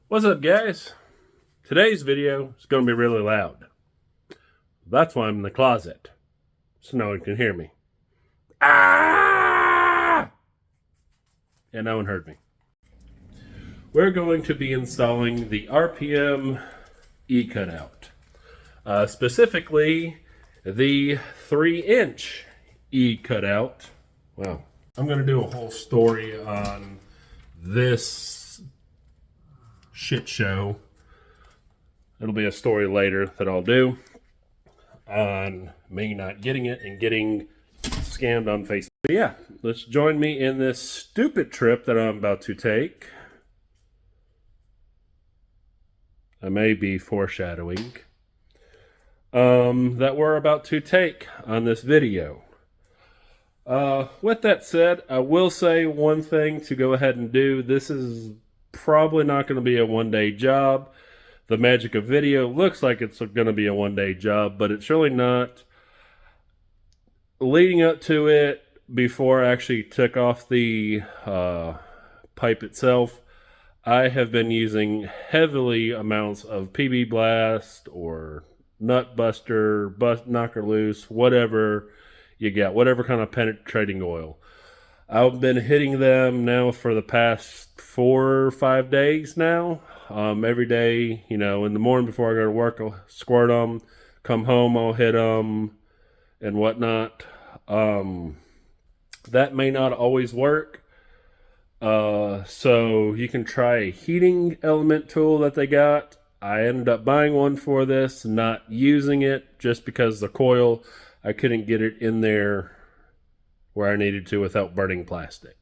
What's up, guys? Today's video is going to be really loud. That's why I'm in the closet, so no one can hear me. Ah! Yeah, no one heard me. We're going to be installing the RPM E-cutout. Specifically, the 3-inch E-cutout. Wow. I'm going to do a whole story on this shit show. It'll be a story later that I'll do on me not getting it and getting scammed on Facebook. But yeah, let's join me in this stupid trip that I'm about to take. I may be foreshadowing that we're about to take on this video. With that said, I will say one thing to go ahead and do. This is probably not going to be a one-day job. The magic of video looks like it's going to be a one-day job, but it's really not. Leading up to it, before I actually took off the pipe itself, I have been using heavily amounts of PB Blast or Nut Buster, Knocker Loose, whatever you got, whatever kind of penetrating oil. I've been hitting them now for the past 4 or 5 days now. Every day, you know, in the morning before I go to work, I'll squirt them. Come home, I'll hit them and whatnot. That may not always work. So you can try a heating element tool that they got. I ended up buying one for this, not using it just because the coil, I couldn't get it in there where I needed to without burning plastic.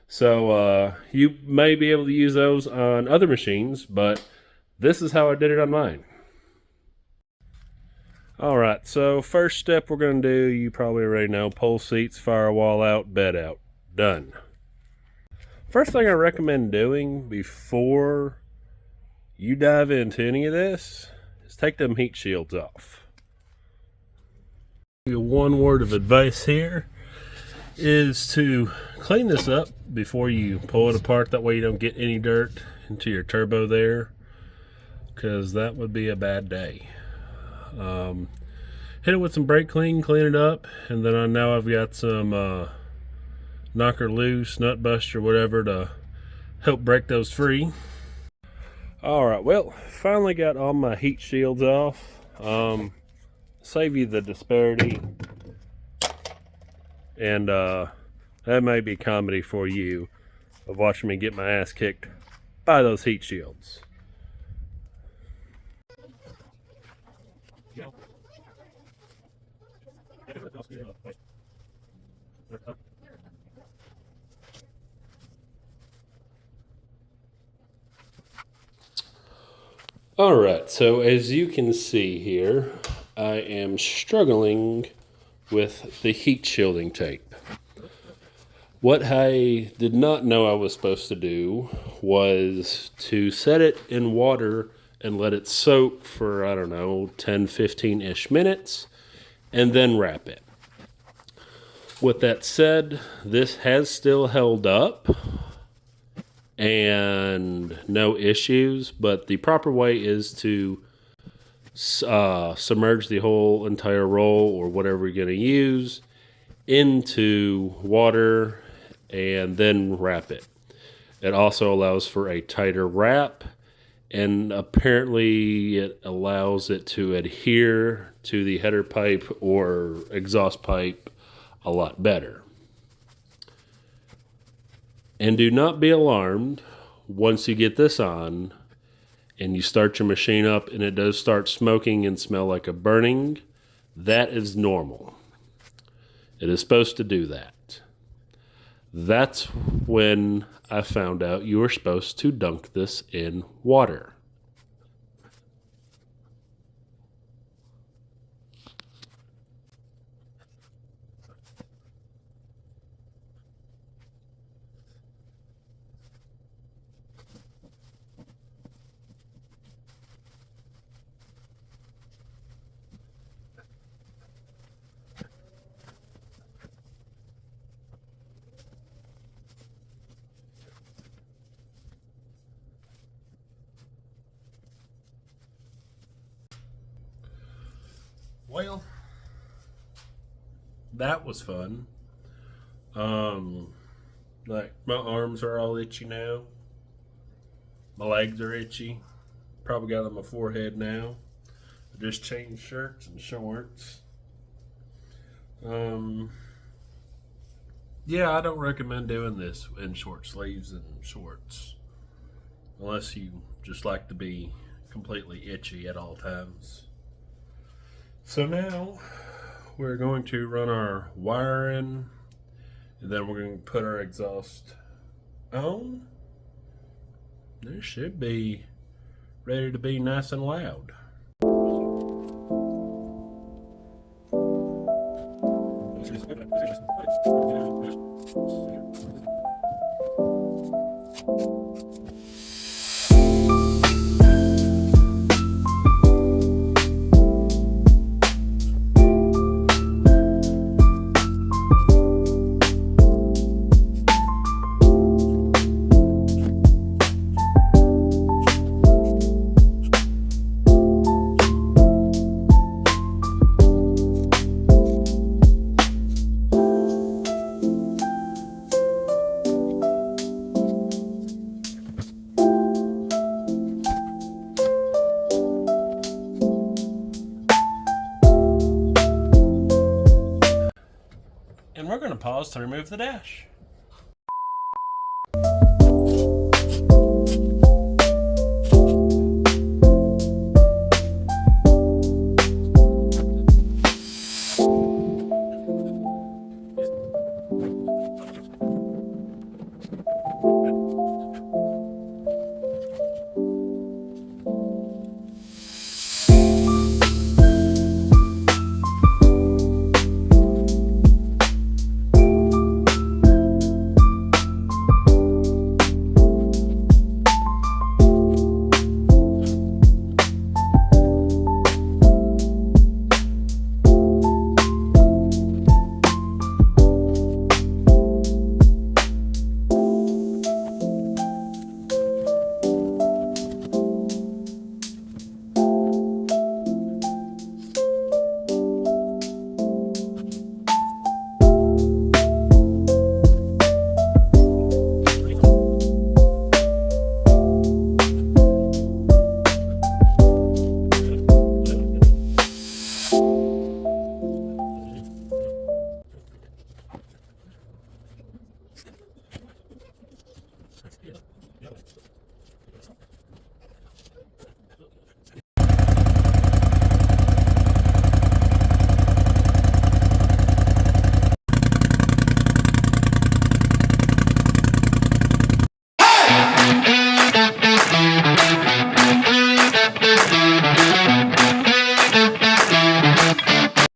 So you may be able to use those on other machines, but this is how I did it on mine. Alright, so first step we're going to do, you probably already know, pull seats, firewall out, bed out. Done. First thing I recommend doing before you dive into any of this is take them heat shields off. One word of advice here is to clean this up before you pull it apart. That way you don't get any dirt into your turbo there, because that would be a bad day. Hit it with some brake clean it up, and then now I've got some Knocker Loose, Nut Buster, whatever, to help break those free. Alright, well, finally got all my heat shields off. Save you the disparity, and that may be comedy for you of watching me get my ass kicked by those heat shields. Alright, so as you can see here, I am struggling with the heat shielding tape. What I did not know I was supposed to do was to set it in water and let it soak for, I don't know, 10, 15-ish minutes, and then wrap it. With that said, this has still held up and no issues, but the proper way is to submerge the whole entire roll or whatever you're going to use into water and then wrap it. It also allows for a tighter wrap, and apparently it allows it to adhere to the header pipe or exhaust pipe a lot better. And do not be alarmed once you get this on and you start your machine up and it does start smoking and smell like a burning. That is normal. It is supposed to do that. That's when I found out you were supposed to dunk this in water. Well, that was fun. Like my arms are all itchy now. My legs are itchy. Probably got on my forehead now. I just changed shirts and shorts. Yeah, I don't recommend doing this in short sleeves and shorts unless you just like to be completely itchy at all times. So now we're going to run our wire in, and then we're going to put our exhaust on. This should be ready to be nice and loud. And we're going to pause to remove the dash.